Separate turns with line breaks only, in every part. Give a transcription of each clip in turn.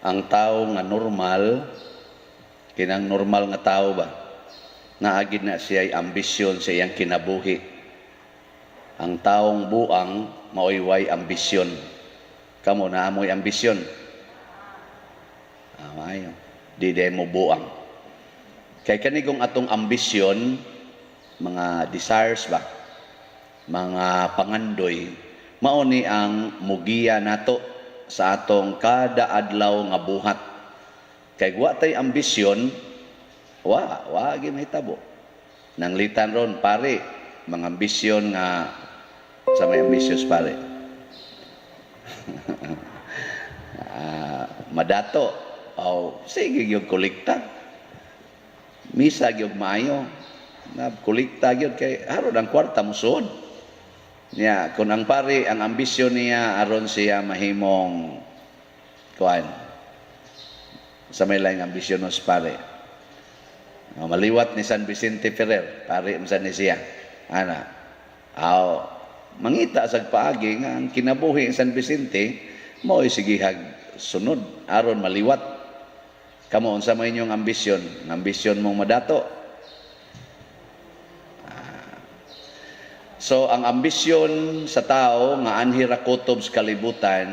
ang tao nga normal, kinang normal nga tao ba, naagid na siya ay ambisyon sa iyang kinabuhi. Ang taong buang, maoy-way ambisyon. Kamo, naamoy ambisyon? Mayo. Di mo buang. Kay kanigong atong ambisyon, mga desires ba, mga pangandoy, mauni ang mugiya nato sa atong kada adlaw nga buhat. Kay wa tay ambisyon, wa gimahitabo. Nanglitan ron pare, mga ambisyon nga sa may ambitious pare. Madato, sige yung kolekta. Misa yung maayo. Kolekta yun kay aron ang kwarta mo suod. Niya, kung ang pare, ang ambisyon niya, aron siya mahimong kuan. Sa may laing ambisyon nos pare. Maliwat ni San Vicente Ferrer, pare man ni siya. Mangita sa paagi nga ang kinabuhi San Vicente, mo sigihag sunod aron maliwat. Kamo unsa may inyong ambisyon? Ang ambisyon mong madato. So ang ambisyon sa tao nga anhi ra kutob sa kalibutan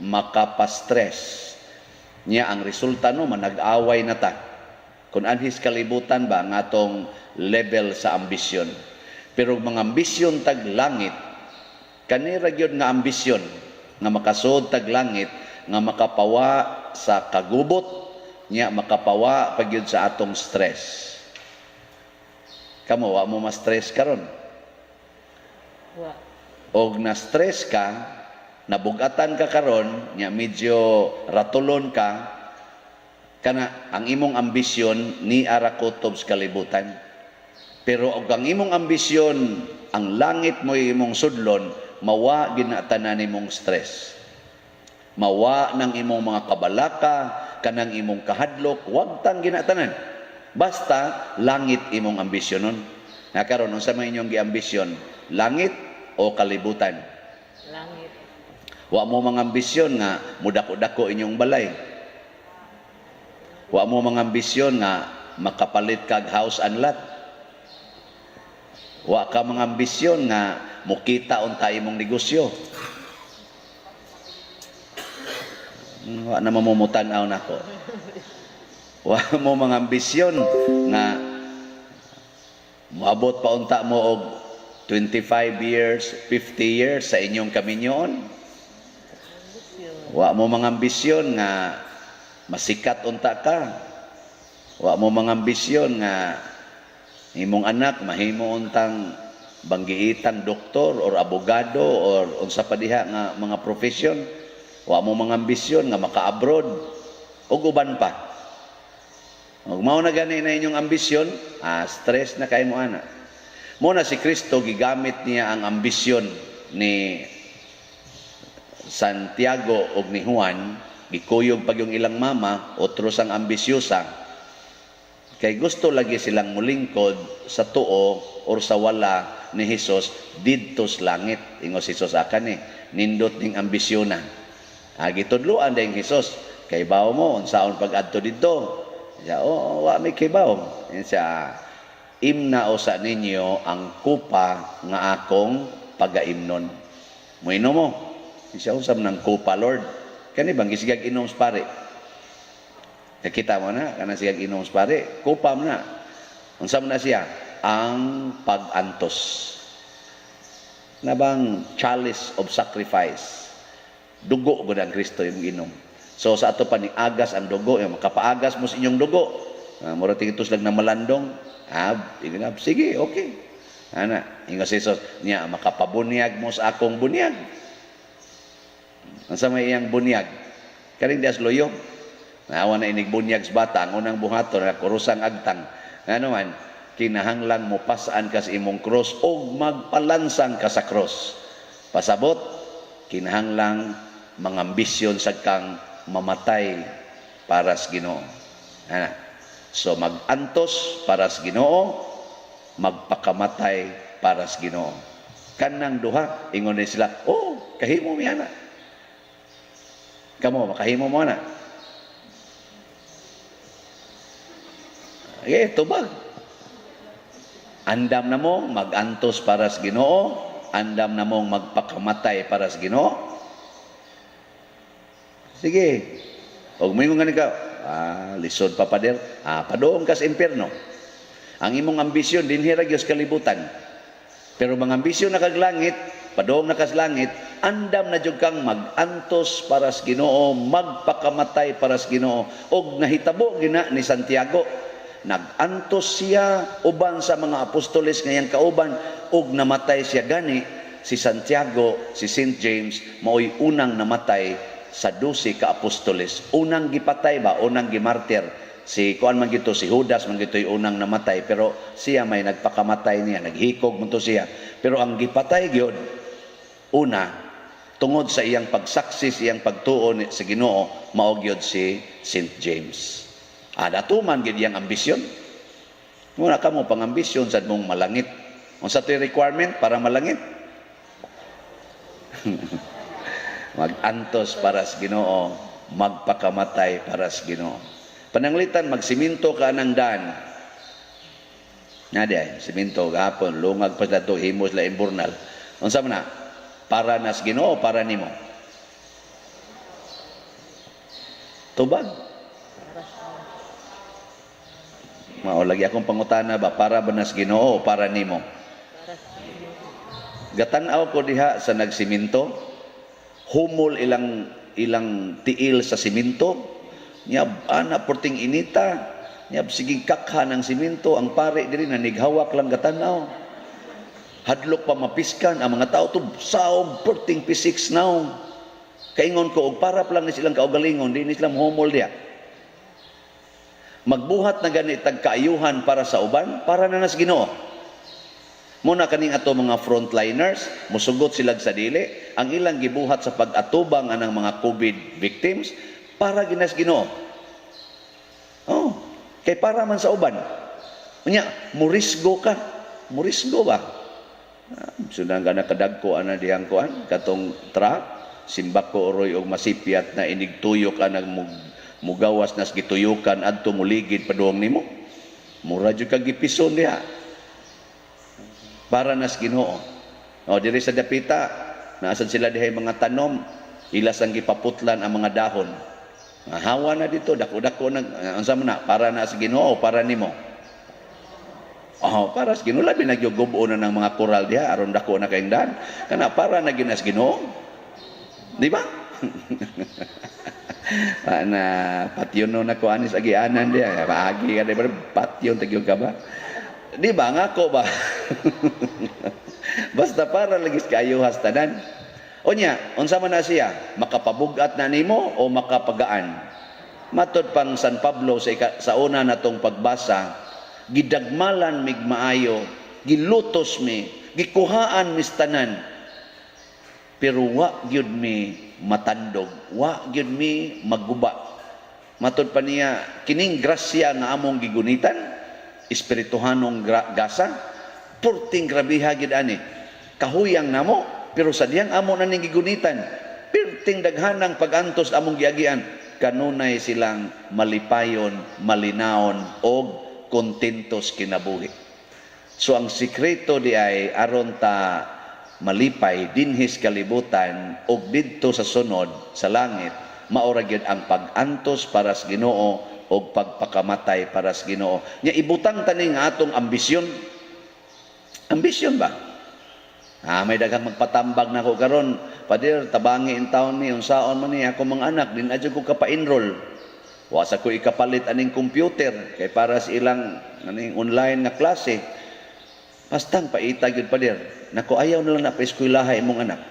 makapastress. Nya ang resulta no manag-away na ta. Kung anhi sa kalibutan ba nga atong level sa ambisyon. Pero mga ambisyon tag langit, kanira gyud nga ambisyon nga makasud tag langit, nga makapawa sa kagubot, nya makapawa pagyud sa atong stress. Kamo wa mo ma-stress karon? Wa. Og na-stress ka, nabugatan ka karon, nya medyo ratulon ka, kana ang imong ambisyon ni ara kutob sa kalibutan. Pero og ang imong ambisyon, ang langit mo imong sudlon, mawa ginatanan nimong stress. Mawa ng imong mga kabalaka, kanang imong kahadlok, wag tang ginatanan. Basta langit imong ambisyonon. Na karon unsa may inyong giambisyon? Langit o kalibutan?
Langit.
Wa mo mga ambisyon nga mudako-dako inyong balay. Wa mo mga ambisyon nga makapalit kag house and lot. Wa ka mga ambisyon nga mukita unta imong negosyo. Wa na mamumutan-aw nako. Wa mo mga ambisyon nga moabot pa unta mo og 25 years, 50 years sa inyong kaminyoon. Wa mo mga ambisyon nga masikat unta ka. Wa mo mga ambisyon nga imong anak mahimo untang banggiitang doktor or abogado or unsa pa diha nga mga profesyon. Wa mo mga ambisyon nga maka-abroad ug uban pa. Ug mao na gani na inyong ambisyon, stress na kay mo ana. Mo na si Kristo gigamit niya ang ambisyon ni Santiago ug ni Juan, gikuyog pag yung ilang mama, otros ang ambisyosa. Kay gusto lagi silang mulingkod sa tuo or sa wala ni Hesus didto sa langit. Ingos Hesus akan nindot ning ambisyonan. Gitudloan dayong Hesus, kay bawo mo unsaon pag-adto didto. Siya, wa may kibaw. Siya, imnao sa ninyo ang kupa nga akong pagaimnon. Muino mo. Siya usab ng kupa, Lord. Kani bang gisigag inom sa pare? Nakita mo na, kana siya inom sa pare, kupa mo na. Unsa mo na siya? Ang pag-antos. Na bang chalice of sacrifice. Dugo ba ng Kristo yung inom? So sa ato pa ni agas ang dugo, makapaagas mo sa inyong dugo. Mura tigitos lang na malandong. Sige, okay. Ingo si Jesus, niya, makapabunyag mo sa akong bunyag. Ang sa may iyang bunyag, karing dias loyo. Naawa na inigbunyag sa bata, ang unang buhaton, kurusang agtang. Ano man, kinahanglan mo pasaan ka sa imong cross o magpalansang ka sa cross. Pasabot, kinahanglang mga ambisyon sa kang mamatay para sa Ginoo. So mag-antos para sa Ginoo, magpakamatay para sa Ginoo. Kanang duha, ingon na sila, kahimo mi ana. Kamo, makahimo mo na. Okay, tubag. Andam na mong magantos para sa Ginoo, andam na mong magpakamatay para sa Ginoo. Sige. Og mo nga ka, lisod pa pader, padoong ka sa impyerno. Ang imong ambisyon dinhi ra gyud sa kalibutan. Pero mga ambisyon na kaglangit, padoong na kas langit, andam na jud kang magantos para sa Ginoo, magpakamatay para sa Ginoo. Og nahitabo gina ni Santiago, nagantos siya uban sa mga apostoles ngayang kauban og namatay siya gani. Si Santiago, si St. James mao'y unang namatay sa 12 ka apostoles. Unang gipatay ba, unang gimartir. Si kuan man gito, si Judas man gito'y unang namatay, pero siya may nagpakamatay niya, naghikog mo to siya. Pero ang gipatay gyud una tungod sa iyang pagsaksi, iyang pagtuo sa Ginoo, mao gyud si St. James. Datuman gid iyang ambisyon. Muna ka mo pang ambisyon sad mong malangit. Unsa to'y requirement para malangit? Magantos para sa Ginoo, magpakamatay para sa Ginoo. Pananglitan, magsiminto ka ng daan. Nadi, siminto, gahapon, lungag pa sa ito, himos la imburnal. Unsa man na? Para na sa Ginoo, para nimo? Tubag. Mao lagi akong pangutana ba, para ba na sa Ginoo o para nimo? Gatan-aw ko diha sa nagsiminto, humol ilang tiil sa siminto, nyab ana porting inita, nyab sigig kakha ng siminto, ang pare diri nanighawak lang gatan-aw. Hadlok pa mapiskan ang mga tao to saog porting pisik now. Kaingon ko og para lang ni silang kaugalingon, di ni sila humol diha. Magbuhat na gani tagkaayuhan para sa uban, para na nas Ginoo. Muna kaning ato mga frontliners, musugot sila sa dili, ang ilang gibuhat sa pag-atubang anang mga COVID victims, para ginas Ginoo. Oh, kay para man sa uban. Unya, murisgo ka. Murisgo ba? Sunang ka nakadagko ana diyang kuan, katong truck, simbak ko oroy og masipyat na inigtuyok anang mugawas nas gituyukan adto muligid paduong nimo. Mura jud kag gipison diha. Para nas Ginoo. O diri sa dapita, naasan sila dihay mga tanom, ilas ang gipaputlan ang mga dahon. Hawa na dito, dako-dako nag unsa man na, para na sa Ginoo o para nimo? Para sa Ginoo, labi nagyugubo na ng mga koral diha aron dako na kayong daan. Kana para na ginas Ginoo. Di ba? Na patyon no na ko anis agianan dia paagi ka dai patyon tagyo ka ba di ba nga ko ba basta para lagi kayo hastanan unya unsa man na siya makapabugat na nimo o makapagaan matud pang San Pablo sa una natong pagbasa gidagmalan mig maayo gilutos mi gikuhaan mis tanan pero wa gyud mi matandog, wa gyud mi magguba. Matud pa niya, kining grasya nga among gigunitan, espirituhanong gasa, purting grabiha gyud ani. Kahuyang namo, pero sadyang amo na ning gigunitan. Pirting daghanang pagantos among giagian, kanunay silang malipayon, malinaon og kontentos kinabuhi. So ang sikreto di ay aron ta malipay dinhis kalibutan og didto sa sunod sa langit maura gyud ang pag-antos para sa Ginoo og pagpakamatay para sa Ginoo. Nya ibutang tani nga atong ambisyon. Ambisyon ba? May daghang magpatambag na ko karon, pader tabangi in taon ni unsaon man ni ako mga anak din adyo ko kapa-enroll. Wa sa ko ikapalit aning computer kay para sa ilang aning online nga klase. Pastang paita gyud pader. Nako ayaw na lang na pa-eskwelaha imong anak.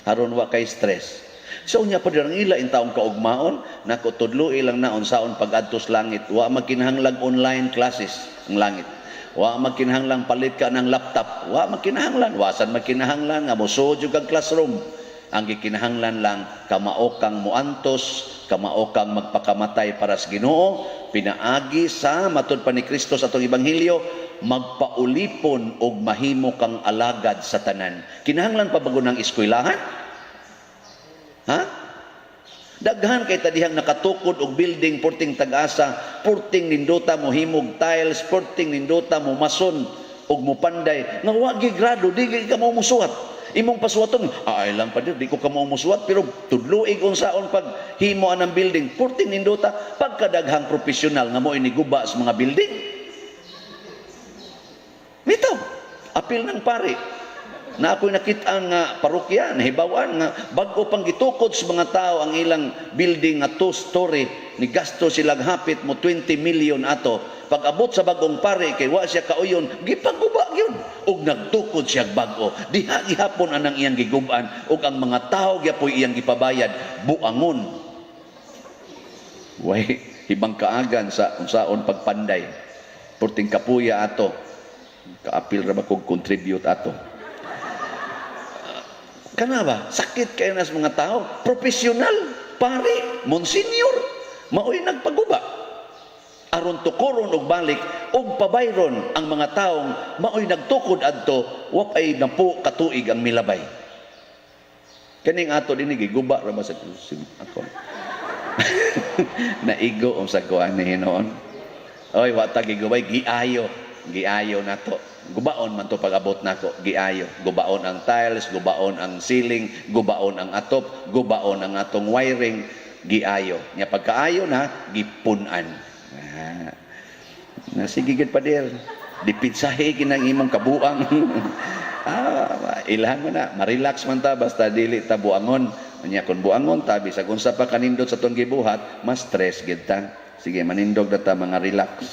Haron wa kay stress. So unya pa ang ila in taong kaugmaon, nako tudlo ilang naon saon pag-adtos langit, wa magkinahanglang online classes ang langit. Wa magkinahanglang palit ka ng laptop, wa magkinahanglan, wasan magkinahanglan nga moso jud kag classroom. Ang gikinahanglan lang kamao kang muantos, kamao kang magpakamatay para sa Ginoo, pinaagi sa matud pa ni Kristo sa atong ebanghelyo, magpaulipon og mahimo kang alagad sa tanan. Kinahanglan pa bago ng eskwelahan? Ha? Daghan kay tadihang nakatukod og building porting tag-asa, porting nindota mo himog tiles, porting nindota mo mason og mo panday. Nga wa gyud grado, di gyud ka mo musuwat. Imong pasuwaton, ay lang pa di ko ka mo musuwat, pero tudluig unsaon pag himo anang building, porting nindota, pagkadaghang profesional nga mo iniguba sa mga building. Mito, apil ng pari. Na ako'y nakita nga parokya, nahibawan nga bago pang gitukod sa mga tao ang ilang building nga 2-story, ni gasto silang hapit mo 20 million ato. Pag abot sa bagong pare, kay wa siya kauyon, gipaguba yun. Og nagtukod siya bago. Diha gihapon anang iyang giguban, og ang mga tao gyapoy iyang gipabayad, buangon. Way, hibang kaagan sa unsaon pagpanday. Porting kapuya ato. Kaapil ra ba kog contribute ato. Kana ba? Sakit kayo na sa mga tao. Profesional, pare, monsignor, maoy nagpaguba. Aron tukuron og balik, og pabayron ang mga taong maoy nagtukod adto, wapay napo katuig ang milabay. Kaning ato din giguba ra ba sa ako. Naigo om sa kuan ni Hinoon. Oy, wa ta gigubay, giayo na to. Gubaon man to pag-abot nako, giayo. Gubaon ang tiles, gubaon ang ceiling, gubaon ang atop, gubaon ang atong wiring, giayo. Nya pagkaayo na, gipunan. Sige gid pa der. Dipitsahe kinang imong kabuang. Ilhan mo na, ma-relax man ta basta dili ta buangon. Nya kun buangon ta bisag unsa pa kanindot sa tong gibuhat, mas stress gid ta. Sige manindog data mga relax.